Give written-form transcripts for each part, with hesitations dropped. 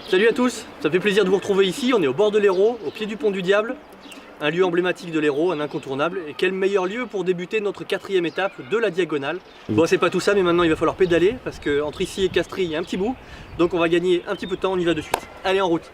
Salut à tous, ça fait plaisir de vous retrouver ici, on est au bord de l'Hérault, au pied du pont du Diable, un lieu emblématique de l'Hérault, un incontournable, et quel meilleur lieu pour débuter notre 4e étape de la Diagonale. Bon, c'est pas tout ça, mais maintenant il va falloir pédaler, parce qu'entre ici et Castries, il y a un petit bout, donc on va gagner un petit peu de temps, on y va de suite. Allez, en route!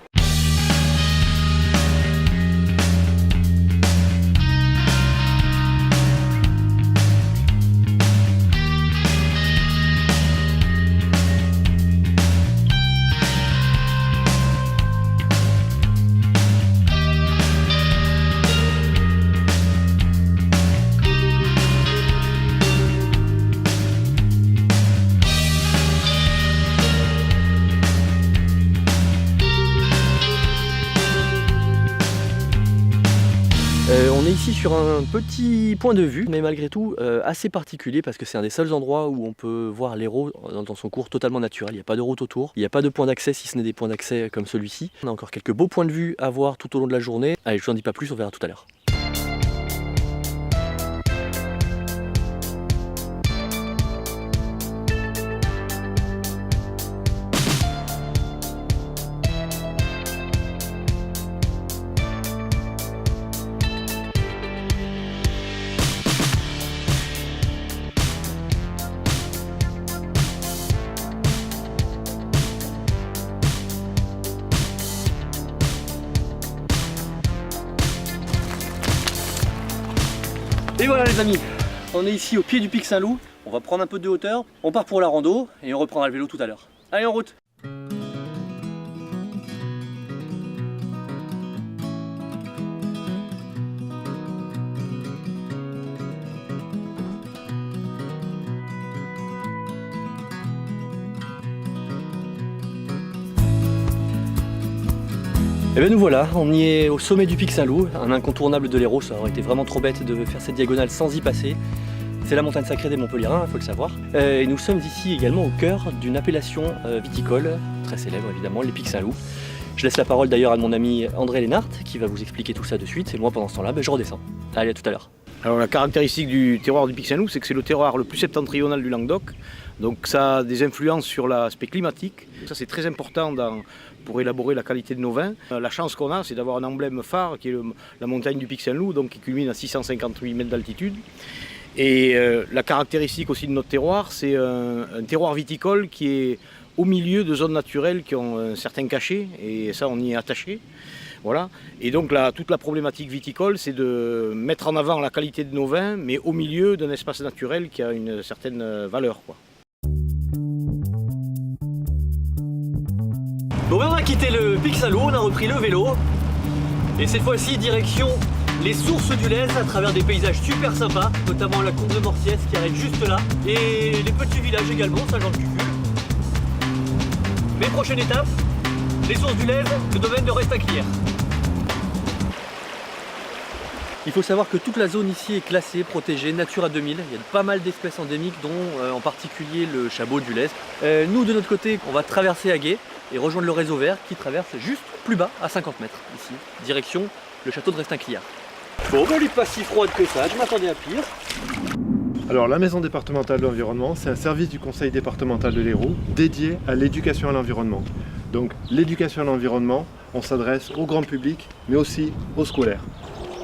On est ici sur un petit point de vue, mais malgré tout assez particulier parce que c'est un des seuls endroits où on peut voir l'Hérault dans son cours totalement naturel. Il n'y a pas de route autour, il n'y a pas de point d'accès si ce n'est des points d'accès comme celui-ci. On a encore quelques beaux points de vue à voir tout au long de la journée. Allez, je vous en dis pas plus, on verra tout à l'heure. Et voilà les amis, on est ici au pied du pic Saint-Loup, on va prendre un peu de hauteur, on part pour la rando et on reprendra le vélo tout à l'heure. Allez, en route! Et bien nous voilà, on y est au sommet du pic Saint-Loup, un incontournable de l'Hérault, ça aurait été vraiment trop bête de faire cette diagonale sans y passer. C'est la montagne sacrée des Montpelliérains, il faut le savoir. Et nous sommes ici également au cœur d'une appellation viticole, très célèbre évidemment, les pics Saint-Loup. Je laisse la parole d'ailleurs à mon ami André Lénart, qui va vous expliquer tout ça de suite, et moi pendant ce temps-là, je redescends. Allez, à tout à l'heure. Alors la caractéristique du terroir du pic Saint-Loup, c'est que c'est le terroir le plus septentrional du Languedoc, donc ça a des influences sur l'aspect climatique. Ça c'est très important pour élaborer la qualité de nos vins. La chance qu'on a, c'est d'avoir un emblème phare qui est la montagne du pic Saint-Loup, donc qui culmine à 658 mètres d'altitude. Et la caractéristique aussi de notre terroir, c'est un terroir viticole qui est au milieu de zones naturelles qui ont un certain cachet, et ça on y est attaché. Voilà. Et donc là, toute la problématique viticole, c'est de mettre en avant la qualité de nos vins, mais au milieu d'un espace naturel qui a une certaine valeur, quoi. Bon, ben on a quitté le pic Saint-Loup, on a repris le vélo, et cette fois-ci direction les sources du Lez à travers des paysages super sympas, notamment la combe de Morsiès qui arrête juste là, et les petits villages également, Saint-Jean-de-Cucu. Mais prochaine étape, les sources du Lez, le domaine de Restaglières. Il faut savoir que toute la zone ici est classée, protégée, Natura 2000. Il y a pas mal d'espèces endémiques, dont en particulier le chabot du Lez. Nous, de notre côté, on va traverser Aguet et rejoindre le réseau vert qui traverse juste plus bas, à 50 mètres, ici, direction le château de Restaglières. Bon, ben, elle n'est pas si froide que ça, je m'attendais à pire. Alors la maison départementale de l'environnement, c'est un service du conseil départemental de l'Hérault dédié à l'éducation à l'environnement. Donc l'éducation à l'environnement, on s'adresse au grand public, mais aussi aux scolaires.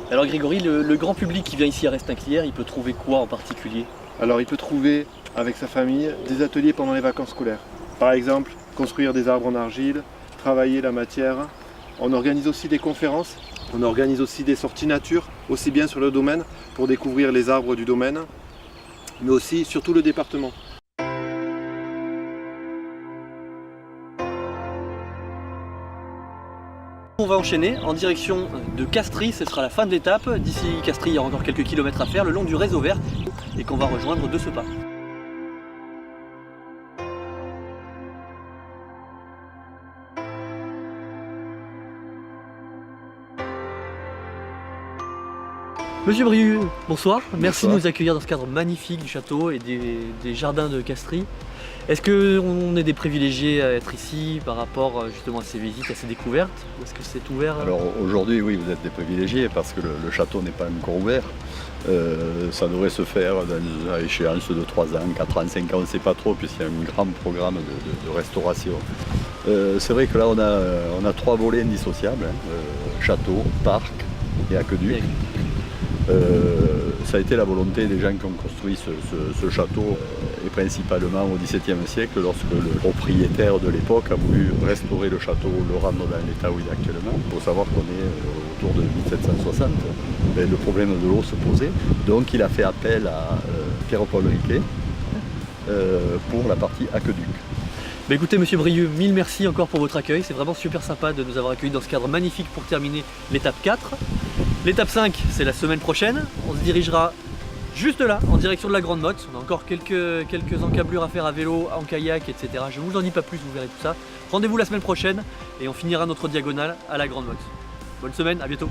Alors Grégory, le grand public qui vient ici à Restaglières, il peut trouver quoi en particulier? Alors il peut trouver avec sa famille des ateliers pendant les vacances scolaires. Par exemple, construire des arbres en argile, travailler la matière. On organise aussi des conférences, on organise aussi des sorties nature, aussi bien sur le domaine pour découvrir les arbres du domaine, mais aussi sur tout le département. On va enchaîner en direction de Castries, ce sera la fin de l'étape. D'ici Castries, il y a encore quelques kilomètres à faire le long du réseau vert et qu'on va rejoindre de ce pas. Monsieur Brieux, bonsoir. Merci Bonsoir. de nous accueillir dans ce cadre magnifique du château et des jardins de Castries. Est-ce qu'on est des privilégiés à être ici par rapport justement à ces visites, à ces découvertes? Ou est-ce que c'est ouvert? Alors aujourd'hui, oui, vous êtes des privilégiés parce que le château n'est pas encore ouvert. Ça devrait se faire à échéance de 3 ans, 4 ans, 5 ans, on ne sait pas trop, puisqu'il y a un grand programme de restauration. C'est vrai que là, on a 3 volets indissociables, château, parc et aqueduc. Ça a été la volonté des gens qui ont construit ce château, et principalement au XVIIe siècle, lorsque le propriétaire de l'époque a voulu restaurer le château, le rendre dans l'état où il est actuellement. Il faut savoir qu'on est autour de 1760. Le problème de l'eau se posait, donc il a fait appel à Pierre-Paul Riquet pour la partie aqueduc. Bah écoutez Monsieur Brieux, mille merci encore pour votre accueil, c'est vraiment super sympa de nous avoir accueillis dans ce cadre magnifique pour terminer l'étape 4. L'étape 5, c'est la semaine prochaine, on se dirigera juste là, en direction de la Grande Motte. On a encore quelques encablures à faire à vélo, en kayak, etc. Je ne vous en dis pas plus, vous verrez tout ça. Rendez-vous la semaine prochaine et on finira notre diagonale à la Grande Motte. Bonne semaine, à bientôt.